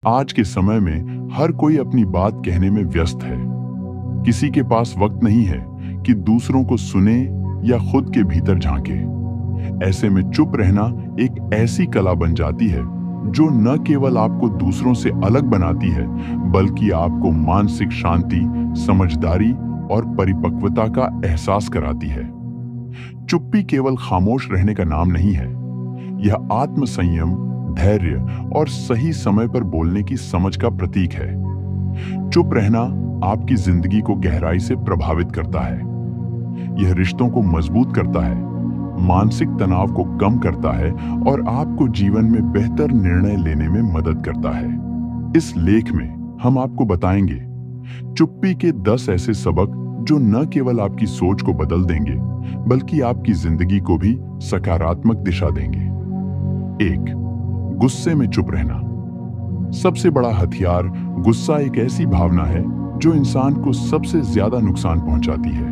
आज के समय में हर कोई अपनी बात कहने में व्यस्त है। किसी के पास वक्त नहीं है कि दूसरों को सुने या खुद के भीतर झांके। ऐसे में चुप रहना एक ऐसी कला बन जाती है जो न केवल आपको दूसरों से अलग बनाती है, बल्कि आपको मानसिक शांति, समझदारी और परिपक्वता का एहसास कराती है। चुप्पी केवल खामोश रहने का नाम नहीं है, यह आत्मसंयम, धैर्य और सही समय पर बोलने की समझ का प्रतीक है। चुप रहना आपकी जिंदगी को गहराई से प्रभावित करता है। यह रिश्तों को मजबूत करता है, मानसिक तनाव को कम करता है और आपको जीवन में बेहतर निर्णय लेने में मदद करता है। इस लेख में हम आपको बताएंगे चुप्पी के 10 ऐसे सबक जो न केवल आपकी सोच को बदल देंगे, बल्कि आपकी जिंदगी को भी सकारात्मक दिशा देंगे। 1. गुस्से में चुप रहना। सबसे बड़ा हथियार गुस्सा एक ऐसी भावना है जो इंसान को सबसे ज्यादा नुकसान पहुंचाती है।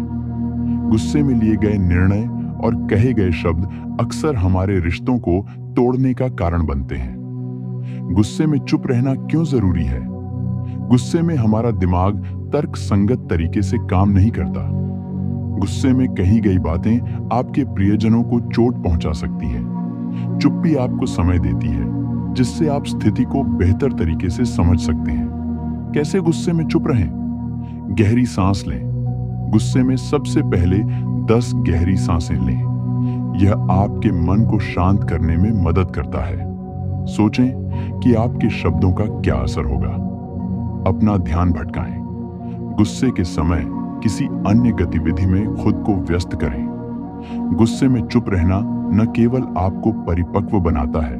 गुस्से में लिए गए निर्णय और कहे गए शब्द अक्सर हमारे रिश्तों को तोड़ने का कारण बनते हैं। गुस्से में चुप रहना क्यों जरूरी है? गुस्से में हमारा दिमाग तर्क संगत तरीके से काम नहीं करता। गुस्से में कही गई बातें आपके प्रियजनों को चोट पहुंचा सकती हैं। चुप्पी आपको समय देती है, जिससे आप स्थिति को बेहतर तरीके से समझ सकते हैं। कैसे गुस्से में चुप रहें? गहरी सांस लें। गुस्से में सबसे पहले 10 गहरी सांसें लें। यह आपके मन को शांत करने में मदद करता है। सोचें कि आपके शब्दों का क्या असर होगा। अपना ध्यान भटकाएं। गुस्से के समय किसी अन्य गतिविधि में खुद को व्यस्त करें। गुस्से में चुप रहना न केवल आपको परिपक्व बनाता है,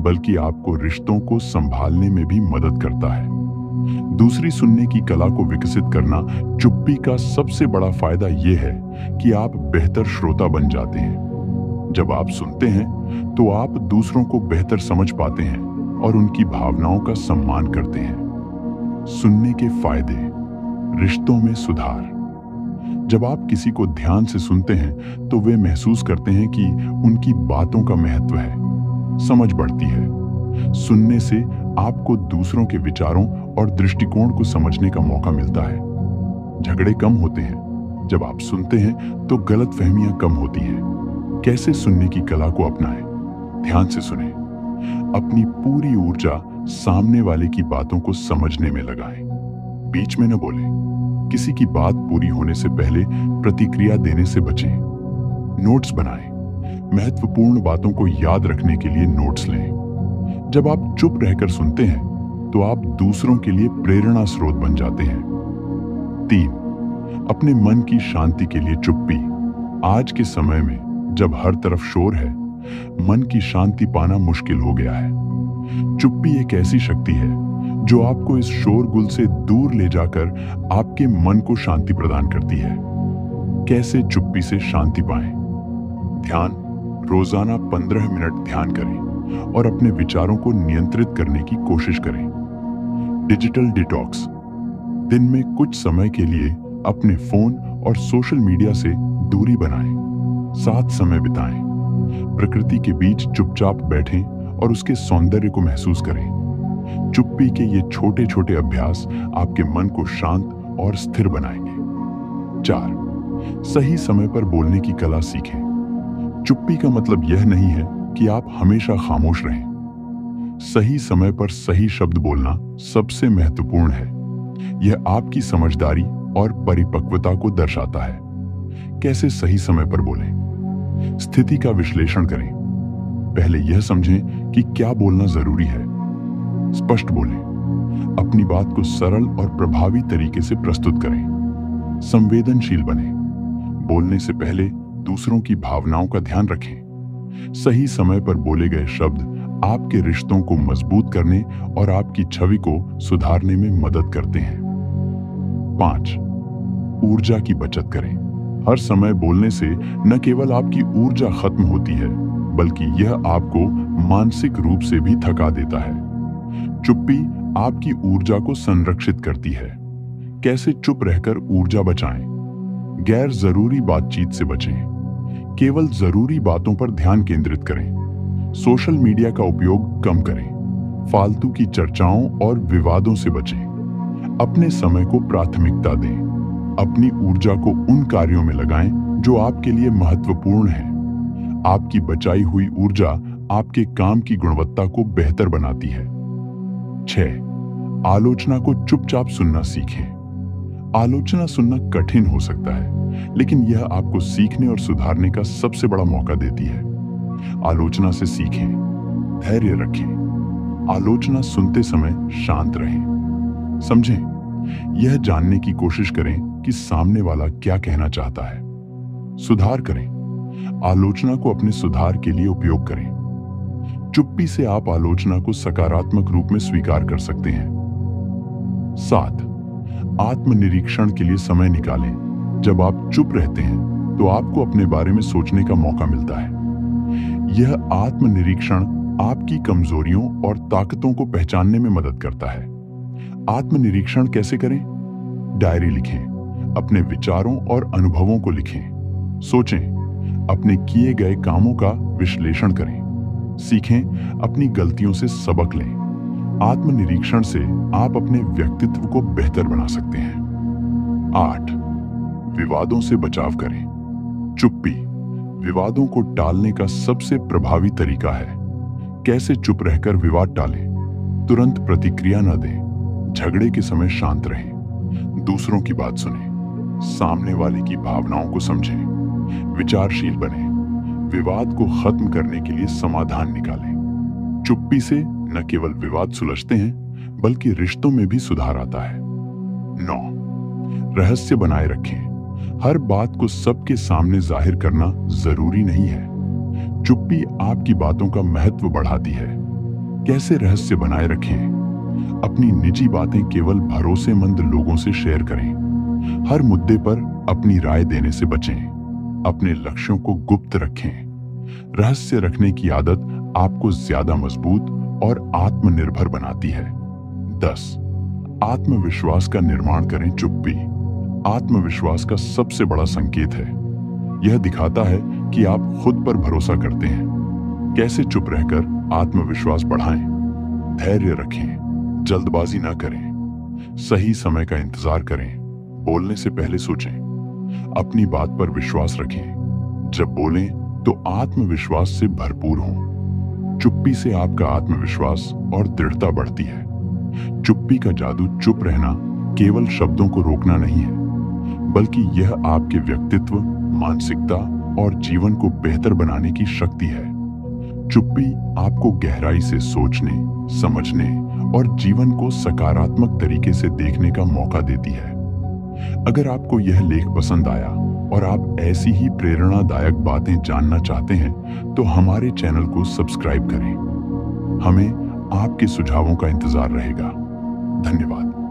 बल्कि आपको रिश्तों को संभालने में भी मदद करता है। दूसरी सुनने की कला को विकसित करना। चुप्पी का सबसे बड़ा फायदा यह है कि आप बेहतर श्रोता बन जाते हैं। जब आप सुनते हैं तो आप दूसरों को बेहतर समझ पाते हैं और उनकी भावनाओं का सम्मान करते हैं। सुनने के फायदे। रिश्तों में सुधार। जब आप किसी को ध्यान से सुनते हैं तो वे महसूस करते हैं कि उनकी बातों का महत्व है। समझ बढ़ती है। सुनने से आपको दूसरों के विचारों और दृष्टिकोण को समझने का मौका मिलता है। झगड़े कम होते हैं। जब आप सुनते हैं तो गलतफहमियां कम होती हैं। कैसे सुनने की कला को अपनाएं? ध्यान से सुनें। अपनी पूरी ऊर्जा सामने वाले की बातों को समझने में लगाएं। बीच में न बोलें। किसी की बात पूरी होने से पहले प्रतिक्रिया देने से बचें। नोट्स बनाएं। महत्वपूर्ण बातों को याद रखने के लिए नोट्स लें। जब आप चुप रहकर सुनते हैं तो आप दूसरों के लिए प्रेरणा स्रोत बन जाते हैं। 3. अपने मन की शांति के लिए चुप्पी। आज के समय में जब हर तरफ शोर है, मन की शांति पाना मुश्किल हो गया है। चुप्पी एक ऐसी शक्ति है जो आपको इस शोरगुल से दूर ले जाकर आपके मन को शांति प्रदान करती है। कैसे चुप्पी से शांति पाएं? ध्यान। रोजाना 15 मिनट ध्यान करें और अपने विचारों को नियंत्रित करने की कोशिश करें। Digital detox. दिन में कुछ समय के लिए अपने फोन और सोशल मीडिया से दूरी बनाएं। साथ समय बिताएं। प्रकृति के बीच चुपचाप बैठें और उसके सौंदर्य को महसूस करें। चुप्पी के ये छोटे छोटे अभ्यास आपके मन को शांत और स्थिर बनाएंगे। 4. सही समय पर बोलने की कला सीखें। चुप्पी का मतलब यह नहीं है कि आप हमेशा खामोश रहें। सही समय पर सही शब्द बोलना सबसे महत्वपूर्ण है। यह आपकी समझदारी और परिपक्वता को दर्शाता है। कैसे सही समय पर बोलें? स्थिति का विश्लेषण करें। पहले यह समझें कि क्या बोलना जरूरी है। स्पष्ट बोलें। अपनी बात को सरल और प्रभावी तरीके से प्रस्तुत करें। संवेदनशील बनें। बोलने से पहले दूसरों की भावनाओं का ध्यान रखें। सही समय पर बोले गए शब्द आपके रिश्तों को मजबूत करने और आपकी छवि को सुधारने में मदद करते हैं। 5. ऊर्जा की बचत करें। हर समय बोलने से न केवल आपकी ऊर्जा खत्म होती है, बल्कि यह आपको मानसिक रूप से भी थका देता है। चुप्पी आपकी ऊर्जा को संरक्षित करती है। कैसे चुप रहकर ऊर्जा बचाएं? गैर जरूरी बातचीत से बचें। केवल जरूरी बातों पर ध्यान केंद्रित करें। सोशल मीडिया का उपयोग कम करें। फालतू की चर्चाओं और विवादों से बचें। अपने समय को प्राथमिकता दें। अपनी ऊर्जा को उन कार्यों में लगाएं जो आपके लिए महत्वपूर्ण हैं। आपकी बचाई हुई ऊर्जा आपके काम की गुणवत्ता को बेहतर बनाती है। 6. आलोचना को चुपचाप सुनना सीखें। आलोचना सुनना कठिन हो सकता है, लेकिन यह आपको सीखने और सुधारने का सबसे बड़ा मौका देती है। आलोचना से सीखें, धैर्य रखें। आलोचना सुनते समय शांत रहें। समझें, यह जानने की कोशिश करें कि सामने वाला क्या कहना चाहता है। सुधार करें। आलोचना को अपने सुधार के लिए उपयोग करें। चुप्पी से आप आलोचना को सकारात्मक रूप में स्वीकार कर सकते हैं। 7. आत्मनिरीक्षण के लिए समय निकालें। जब आप चुप रहते हैं तो आपको अपने बारे में सोचने का मौका मिलता है। यह आत्मनिरीक्षण आपकी कमजोरियों और ताकतों को पहचानने में मदद करता है। आत्मनिरीक्षण कैसे करें? डायरी लिखें। अपने विचारों और अनुभवों को लिखें। सोचें, अपने किए गए कामों का विश्लेषण करें। सीखें, अपनी गलतियों से सबक लें। आत्मनिरीक्षण से आप अपने व्यक्तित्व को बेहतर बना सकते हैं। 8. विवादों से बचाव करें। चुप्पी विवादों को टालने का सबसे प्रभावी तरीका है। कैसे चुप रहकर विवाद टालें? तुरंत प्रतिक्रिया न दें। झगड़े के समय शांत रहें। दूसरों की बात सुनें। सामने वाले की भावनाओं को समझें। विचारशील बनें। विवाद को खत्म करने के लिए समाधान निकालें। चुप्पी से न केवल विवाद सुलझते हैं, बल्कि रिश्तों में भी सुधार आता है। 9. रहस्य बनाए रखें। हर बात को सबके सामने जाहिर करना जरूरी नहीं है। चुप्पी आपकी बातों का महत्व बढ़ाती है। कैसे रहस्य बनाए रखें? अपनी निजी बातें केवल भरोसेमंद लोगों से शेयर करें। हर मुद्दे पर अपनी राय देने से बचें। अपने लक्ष्यों को गुप्त रखें। रहस्य रखने की आदत आपको ज्यादा मजबूत और आत्मनिर्भर बनाती है। 10. आत्मविश्वास का निर्माण करें। चुप्पी आत्मविश्वास का सबसे बड़ा संकेत है। यह दिखाता है कि आप खुद पर भरोसा करते हैं। कैसे चुप रहकर आत्मविश्वास बढ़ाएं? धैर्य रखें। जल्दबाजी न करें। सही समय का इंतजार करें। बोलने से पहले सोचें। अपनी बात पर विश्वास रखें। जब बोलें तो आत्मविश्वास से भरपूर हों। चुप्पी से आपका आत्मविश्वास और दृढ़ता बढ़ती है। चुप्पी का जादू चुप रहना केवल शब्दों को रोकना नहीं है, बल्कि यह आपके व्यक्तित्व, मानसिकता और जीवन को बेहतर बनाने की शक्ति है। चुप्पी आपको गहराई से सोचने, समझने और जीवन को सकारात्मक तरीके से देखने का मौका देती है। अगर आपको यह लेख पसंद आया और आप ऐसी ही प्रेरणादायक बातें जानना चाहते हैं, तो हमारे चैनल को सब्सक्राइब करें। हमें आपके सुझावों का इंतजार रहेगा। धन्यवाद।